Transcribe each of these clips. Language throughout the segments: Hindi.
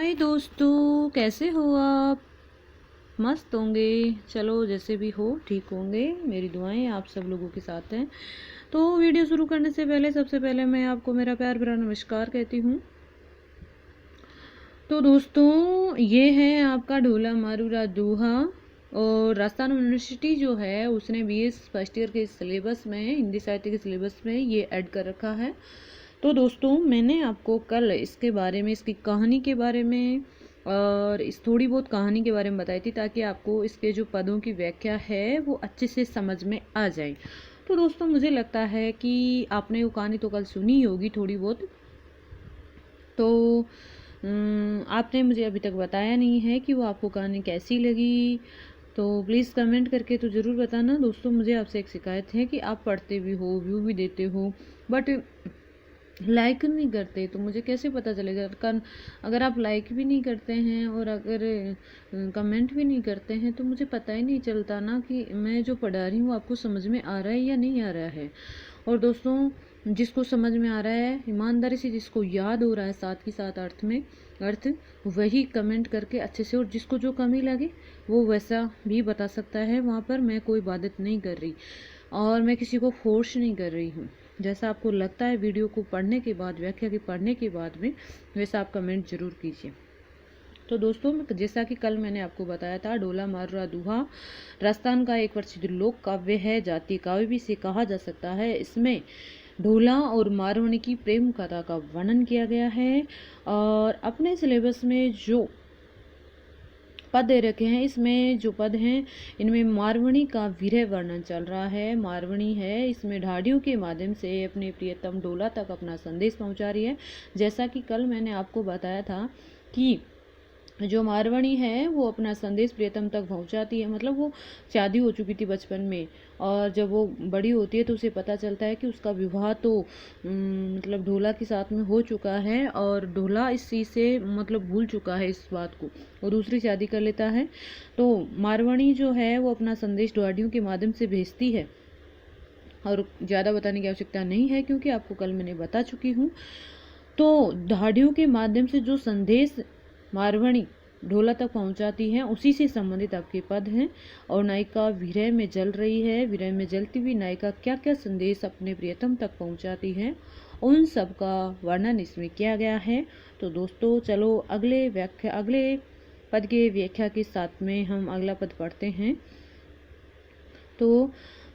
हाय दोस्तों, कैसे हो आप? मस्त होंगे। चलो, जैसे भी हो ठीक होंगे। मेरी दुआएं आप सब लोगों के साथ हैं। तो वीडियो शुरू करने से पहले सबसे पहले मैं आपको मेरा प्यार भरा नमस्कार कहती हूँ। तो दोस्तों, ये है आपका ढोला मारूरा दोहा। और राजस्थान यूनिवर्सिटी जो है उसने बीएस फर्स्ट ईयर के सिलेबस में, हिंदी साहित्य के सिलेबस में ये ऐड कर रखा है। तो दोस्तों, मैंने आपको कल इसके बारे में, इसकी कहानी के बारे में और इस थोड़ी बहुत कहानी के बारे में बताई थी, ताकि आपको इसके जो पदों की व्याख्या है वो अच्छे से समझ में आ जाए। तो दोस्तों, मुझे लगता है कि आपने वो कहानी तो कल सुनी ही होगी थोड़ी बहुत। तो आपने मुझे अभी तक बताया नहीं है कि वो आपको कहानी कैसी लगी। तो प्लीज़ कमेंट करके तो ज़रूर बताना। दोस्तों, मुझे आपसे एक शिकायत है कि आप पढ़ते भी हो, व्यू भी देते हो, बट लाइक नहीं करते। तो मुझे कैसे पता चलेगा? अगर आप लाइक भी नहीं करते हैं और अगर कमेंट भी नहीं करते हैं तो मुझे पता ही नहीं चलता ना कि मैं जो पढ़ा रही हूँ आपको समझ में आ रहा है या नहीं आ रहा है। और दोस्तों, जिसको समझ में आ रहा है, ईमानदारी से जिसको याद हो रहा है साथ ही साथ अर्थ वही कमेंट करके अच्छे से, और जिसको जो कमी लगे वो वैसा भी बता सकता है। वहाँ पर मैं कोई बाधित नहीं कर रही और मैं किसी को फोर्स नहीं कर रही हूँ। जैसा आपको लगता है वीडियो को पढ़ने के बाद, व्याख्या के पढ़ने के बाद में, वैसा आप कमेंट जरूर कीजिए। तो दोस्तों, जैसा कि कल मैंने आपको बताया था, ढोला मारूरा दोहा राजस्थान का एक प्रसिद्ध लोक काव्य है। जातीय काव्य भी इसे कहा जा सकता है। इसमें ढोला और मारवाड़ी की प्रेम कथा का वर्णन किया गया है। और अपने सिलेबस में जो पद दे रखे हैं, इसमें जो पद हैं इनमें मारवणी का विरह वर्णन चल रहा है। मारवणी है, इसमें ढाडियों के माध्यम से अपने प्रियतम ढोला तक अपना संदेश पहुंचा रही है। जैसा कि कल मैंने आपको बताया था कि जो मारवाड़ी है वो अपना संदेश प्रियतम तक पहुंचाती है। मतलब वो शादी हो चुकी थी बचपन में, और जब वो बड़ी होती है तो उसे पता चलता है कि उसका विवाह तो मतलब ढोला के साथ में हो चुका है, और ढोला इस चीज़ से मतलब भूल चुका है इस बात को, और दूसरी शादी कर लेता है। तो मारवाड़ी जो है वो अपना संदेश ढाडियों के माध्यम से भेजती है, और ज़्यादा बताने की आवश्यकता नहीं है क्योंकि आपको कल मैंने बता चुकी हूँ। तो ढाडियों के माध्यम से जो संदेश मारवाड़ी ढोला तक पहुंचाती है उसी से संबंधित आपके पद हैं। और नायिका विरह में जल रही है। विरह में जलती हुई नायिका क्या क्या संदेश अपने प्रियतम तक पहुंचाती है, उन सब का वर्णन इसमें किया गया है। तो दोस्तों, चलो अगले पद के व्याख्या के साथ में हम अगला पद पढ़ते हैं। तो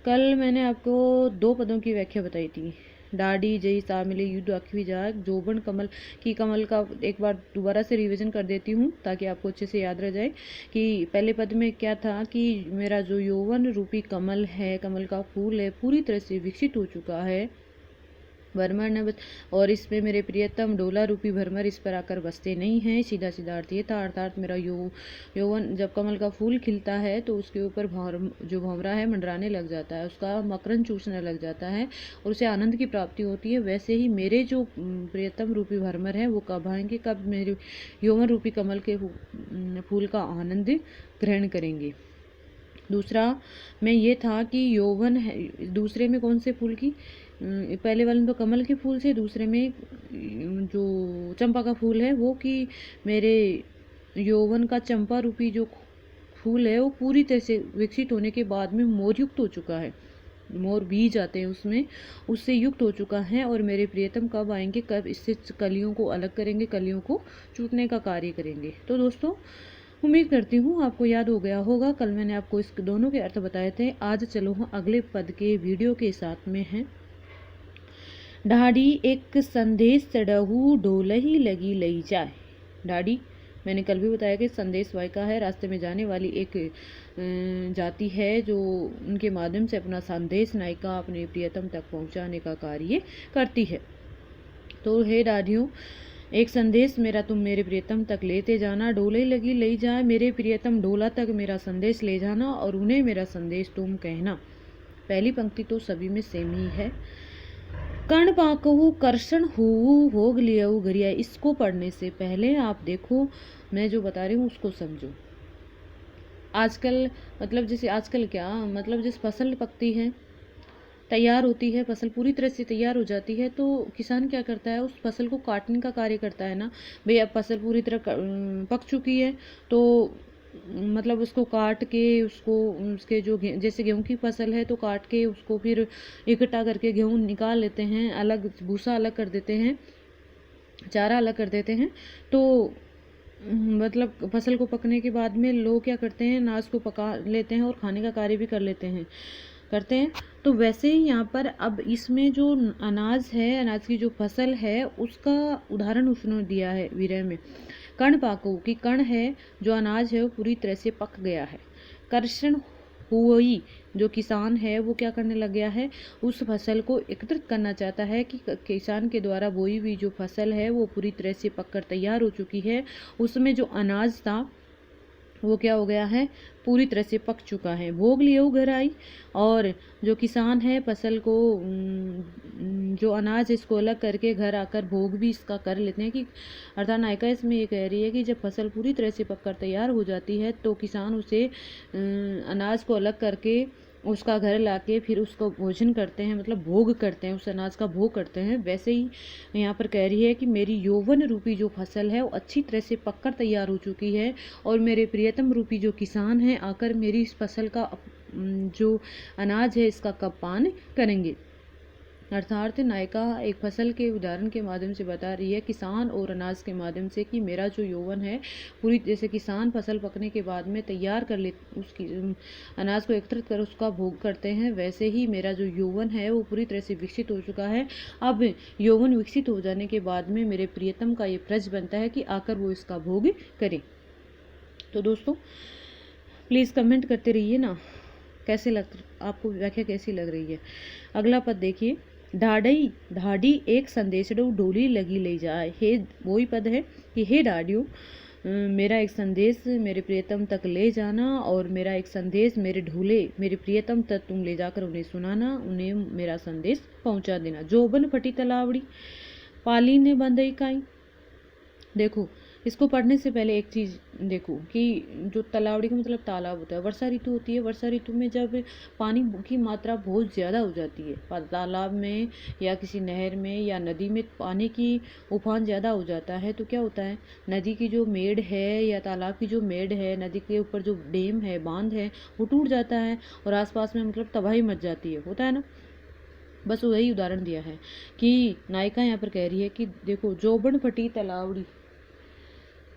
कल मैंने आपको 2 पदों की व्याख्या बताई थी। डाडी जई सामिले युद्ध अखवी जाग जोबन कमल की, कमल का एक बार दोबारा से रिवीजन कर देती हूँ ताकि आपको अच्छे से याद रह जाए कि पहले पद में क्या था कि मेरा जो यौवन रूपी कमल है, कमल का फूल है, पूरी तरह से विकसित हो चुका है। भरमर न और इसमें मेरे प्रियतम डोला रूपी भरमर इस पर आकर बसते नहीं हैं। सीधा सीधा अर्थ ये था, अर्थात मेरा यौवन, जब कमल का फूल खिलता है तो उसके ऊपर जो भंवरा है मंडराने लग जाता है, उसका मकरंद चूसने लग जाता है और उसे आनंद की प्राप्ति होती है। वैसे ही मेरे जो प्रियतम रूपी भरमर है वो कब आएंगे, कब मेरे यौवन रूपी कमल के फूल का आनंद ग्रहण करेंगे। दूसरा में ये था कि यौवन है, दूसरे में कौन से फूल की, पहले वाले में तो कमल के फूल से, दूसरे में जो चंपा का फूल है वो, कि मेरे यौवन का चंपा रूपी जो फूल है वो पूरी तरह से विकसित होने के बाद में मोरयुक्त हो चुका है। मोर बीज आते हैं उसमें, उससे युक्त हो चुका है। और मेरे प्रियतम कब आएंगे, कब इससे कलियों को अलग करेंगे, कलियों को चूटने का कार्य करेंगे। तो दोस्तों, उम्मीद करती हूँ आपको याद हो गया होगा। कल मैंने आपको इस दोनों के अर्थ बताए थे। आज चलो हम अगले पद के वीडियो के साथ में हैं। ढाडी एक संदेश चढ़हू ढोलही लगी लई जाए। ढाडी, मैंने कल भी बताया कि संदेश वायका है, रास्ते में जाने वाली एक जाति है जो उनके माध्यम से अपना संदेश नायिका अपने प्रियतम तक पहुंचाने का कार्य करती है। तो हे ढाडियों, एक संदेश मेरा तुम मेरे प्रियतम तक लेते जाना। डोले लगी ले जाए, मेरे प्रियतम डोला तक मेरा संदेश ले जाना और उन्हें मेरा संदेश तुम कहना। पहली पंक्ति तो सभी में सेम ही है। कर्ण पाकहु कर्षण हु भोग लियऊ गरिया। इसको पढ़ने से पहले आप देखो, मैं जो बता रही हूँ उसको समझो। आजकल मतलब जैसे आजकल क्या मतलब, जिस फसल पकती है तैयार होती है, फसल पूरी तरह से तैयार हो जाती है, तो किसान क्या करता है, उस फसल को काटने का कार्य करता है ना। भाई अब फसल पूरी तरह पक चुकी है, तो मतलब उसको काट के उसको उसके जो जैसे गेहूं की फसल है तो काट के उसको फिर इकट्ठा करके गेहूं निकाल लेते हैं, अलग भूसा अलग कर देते हैं, चारा अलग कर देते हैं। तो मतलब फसल को पकने के बाद में लोग क्या करते हैं, अनाज को पका लेते हैं और खाने का कार्य भी करते हैं। तो वैसे ही यहाँ पर अब इसमें जो अनाज है, अनाज की जो फसल है, उसका उदाहरण उसने दिया है विरह में। कण पाको कि कण है जो अनाज है वो पूरी तरह से पक गया है। कर्षण हुई जो किसान है वो क्या करने लग गया है, उस फसल को एकत्रित करना चाहता है कि किसान के द्वारा बोई हुई जो फसल है वो पूरी तरह से पककर तैयार हो चुकी है। उसमें जो अनाज था वो क्या हो गया है, पूरी तरह से पक चुका है। भोग लिए घर आई, और जो किसान है फसल को जो अनाज है इसको अलग करके घर आकर भोग भी इसका कर लेते हैं। कि अर्थात नायिका इसमें ये कह रही है कि जब फसल पूरी तरह से पककर तैयार हो जाती है तो किसान उसे अनाज को अलग करके उसका घर लाके फिर उसको भोजन करते हैं, मतलब भोग करते हैं, उस अनाज का भोग करते हैं। वैसे ही यहाँ पर कह रही है कि मेरी यौवन रूपी जो फसल है वो अच्छी तरह से पककर तैयार हो चुकी है, और मेरे प्रियतम रूपी जो किसान हैं आकर मेरी इस फसल का जो अनाज है इसका कब पान करेंगे। अर्थात नायिका एक फसल के उदाहरण के माध्यम से बता रही है, किसान और अनाज के माध्यम से, कि मेरा जो यौवन है पूरी, जैसे किसान फसल पकने के बाद में तैयार कर ले उसकी अनाज को एकत्रित कर उसका भोग करते हैं, वैसे ही मेरा जो यौवन है वो पूरी तरह से विकसित हो चुका है। अब यौवन विकसित हो जाने के बाद में मेरे प्रियतम का ये फर्ज बनता है कि आकर वो इसका भोग करे। तो दोस्तों प्लीज़ कमेंट करते रहिए ना, कैसे आपको व्याख्या कैसी लग रही है। अगला पद देखिए, ढाडी एक संदेश डोली लगी ले जाए। हे वही पद है कि हे ढाडियों, मेरा एक संदेश मेरे प्रियतम तक ले जाना, और मेरा एक संदेश मेरे ढोले मेरे प्रियतम तक तुम ले जाकर उन्हें सुनाना, उन्हें मेरा संदेश पहुंचा देना। जोबन फटी तलावड़ी पाली ने बंदई काई। देखो इसको पढ़ने से पहले एक चीज़ देखो कि जो तलावड़ी का मतलब तालाब होता है, वर्षा ऋतु होती है। वर्षा ऋतु में जब पानी की मात्रा बहुत ज़्यादा हो जाती है, तालाब में या किसी नहर में या नदी में पानी की उफान ज़्यादा हो जाता है, तो क्या होता है, नदी की जो मेड़ है या तालाब की जो मेड़ है, नदी के ऊपर जो डेम है, बांध है, वो टूट जाता है और आसपास में मतलब तबाही मच जाती है, होता है ना। बस वही उदाहरण दिया है कि नायिका यहाँ पर कह रही है कि देखो, जोबन फटी तलावड़ी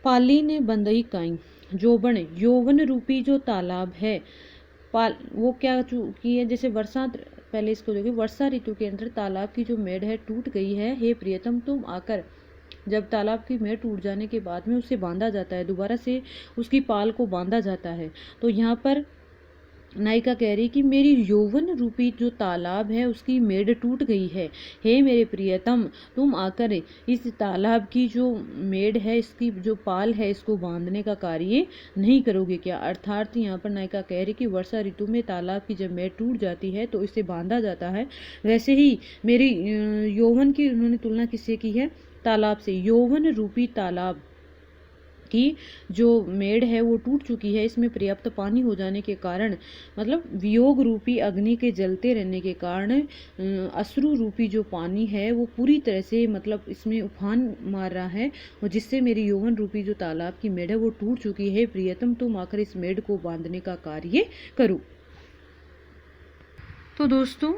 पाली ने बंदई काई। जोबन यौवन रूपी जो तालाब है, वो क्या चुकी है, जैसे वर्षा, पहले इसको देखिए, वर्षा ऋतु के अंदर तालाब की जो मेड़ है टूट गई है। हे प्रियतम तुम आकर, जब तालाब की मेड़ टूट जाने के बाद में उसे बांधा जाता है, दोबारा से उसकी पाल को बांधा जाता है, तो यहाँ पर नायिका कह रही कि मेरी यौवन रूपी जो तालाब है उसकी मेड़ टूट गई है। हे मेरे प्रियतम, तुम आकर इस तालाब की जो मेड़ है, इसकी जो पाल है, इसको बांधने का कार्य नहीं करोगे क्या। अर्थात यहाँ पर नायिका कह रही कि वर्षा ऋतु में तालाब की जब मेड़ टूट जाती है तो इसे बांधा जाता है, वैसे ही मेरी यौवन की उन्होंने तुलना किससे की है, तालाब से। यौवन रूपी तालाब की जो मेड़ है वो टूट चुकी है, इसमें पर्याप्त पानी हो जाने के कारण, मतलब वियोग रूपी अग्नि के जलते रहने के कारण अश्रु रूपी जो पानी है वो पूरी तरह से मतलब इसमें उफान मार रहा है, और जिससे मेरी यौवन रूपी जो तालाब की मेड़ है वो टूट चुकी है। प्रियतम तुम आकर इस मेड़ को बांधने का कार्य करो। तो दोस्तों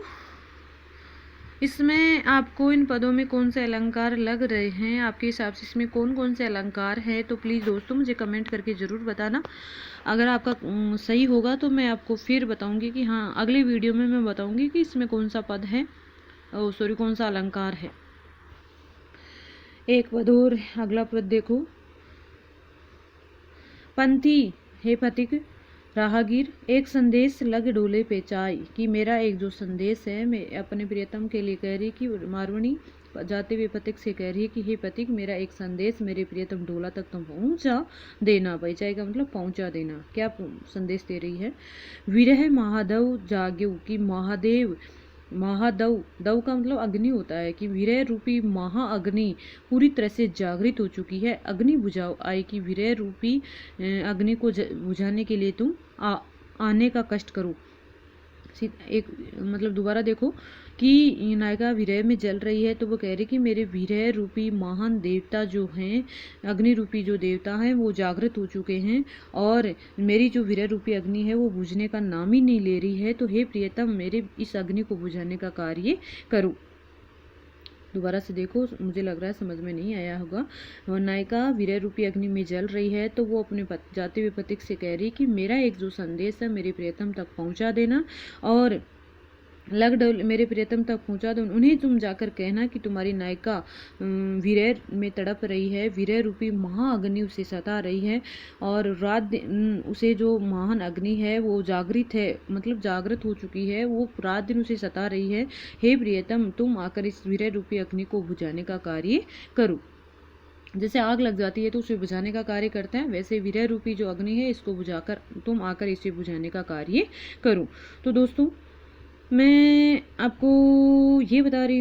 इसमें आपको इन पदों में कौन से अलंकार लग रहे हैं, आपके हिसाब से इसमें कौन कौन से अलंकार हैं, तो प्लीज़ दोस्तों मुझे कमेंट करके ज़रूर बताना। अगर आपका सही होगा तो मैं आपको फिर बताऊंगी कि हाँ, अगली वीडियो में मैं बताऊंगी कि इसमें कौन सा पद है, कौन सा अलंकार है। एक पद और, अगला पद देखो, पंथी हे पथिक राहगीर एक संदेश लग डोले पे चाय, कि मेरा एक जो संदेश है मैं अपने प्रियतम के लिए कह रही कि मारवणी जाते हुए पथिक से कह रही है कि हे पथिक, मेरा एक संदेश मेरे प्रियतम डोला तक तुम पहुंचा देना। चाय का मतलब पहुंचा देना। क्या संदेश दे रही है, विरह महादेव जाग्यू, कि महादेव महादव, दव का मतलब अग्नि होता है, कि विरह रूपी महाअग्नि पूरी तरह से जागृत हो चुकी है। अग्नि बुझाओ आई, कि विरह रूपी अग्नि को बुझाने के लिए तुम आने का कष्ट करो। एक मतलब दोबारा देखो कि नायिका विरह में जल रही है, तो वो कह रही कि मेरे विरह रूपी महान देवता जो हैं, अग्नि रूपी जो देवता हैं वो जागृत हो चुके हैं और मेरी जो विरह रूपी अग्नि है वो बुझने का नाम ही नहीं ले रही है। तो हे प्रियतम, मेरे इस अग्नि को बुझाने का कार्य करो। दोबारा से देखो, मुझे लग रहा है समझ में नहीं आया होगा। नायिका विरह रूपी अग्नि में जल रही है, तो वो अपने जाते हुए पति से कह रही कि मेरा एक जो संदेश है मेरे प्रियतम तक पहुंचा देना और मेरे प्रियतम तक पहुंचा दो। उन्हें तुम जाकर कहना कि तुम्हारी नायिका विरह में तड़प रही है, विरह रूपी महाअग्नि उसे सता रही है और रात दिन उसे जो महान अग्नि है वो जागृत है, मतलब जागृत हो चुकी है, वो रात दिन उसे सता रही है। हे प्रियतम, तुम आकर इस विरह रूपी अग्नि को बुझाने का कार्य करो। जैसे आग लग जाती है तो उसे बुझाने का कार्य करते हैं, वैसे विरह रूपी जो अग्नि है इसको बुझाकर तुम आकर इसे बुझाने का कार्य करो। तो दोस्तों, मैं आपको ये बता रही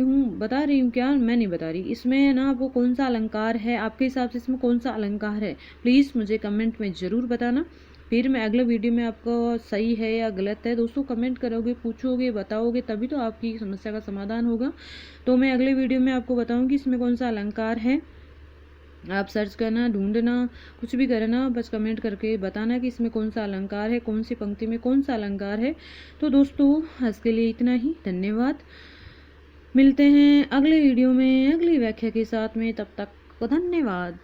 हूँ क्या, मैं नहीं बता रही, इसमें ना आपको कौन सा अलंकार है, आपके हिसाब से इसमें कौन सा अलंकार है, प्लीज़ मुझे कमेंट में ज़रूर बताना। फिर मैं अगले वीडियो में आपको सही है या गलत है दोस्तों कमेंट करोगे, पूछोगे, बताओगे, तभी तो आपकी समस्या का समाधान होगा। तो मैं अगले वीडियो में आपको बताऊँगी इसमें कौन सा अलंकार है। आप सर्च करना, ढूंढना, कुछ भी करना, बस कमेंट करके बताना कि इसमें कौन सा अलंकार है, कौन सी पंक्ति में कौन सा अलंकार है। तो दोस्तों, आज के लिए इतना ही, धन्यवाद। मिलते हैं अगले वीडियो में अगली व्याख्या के साथ में, तब तक धन्यवाद।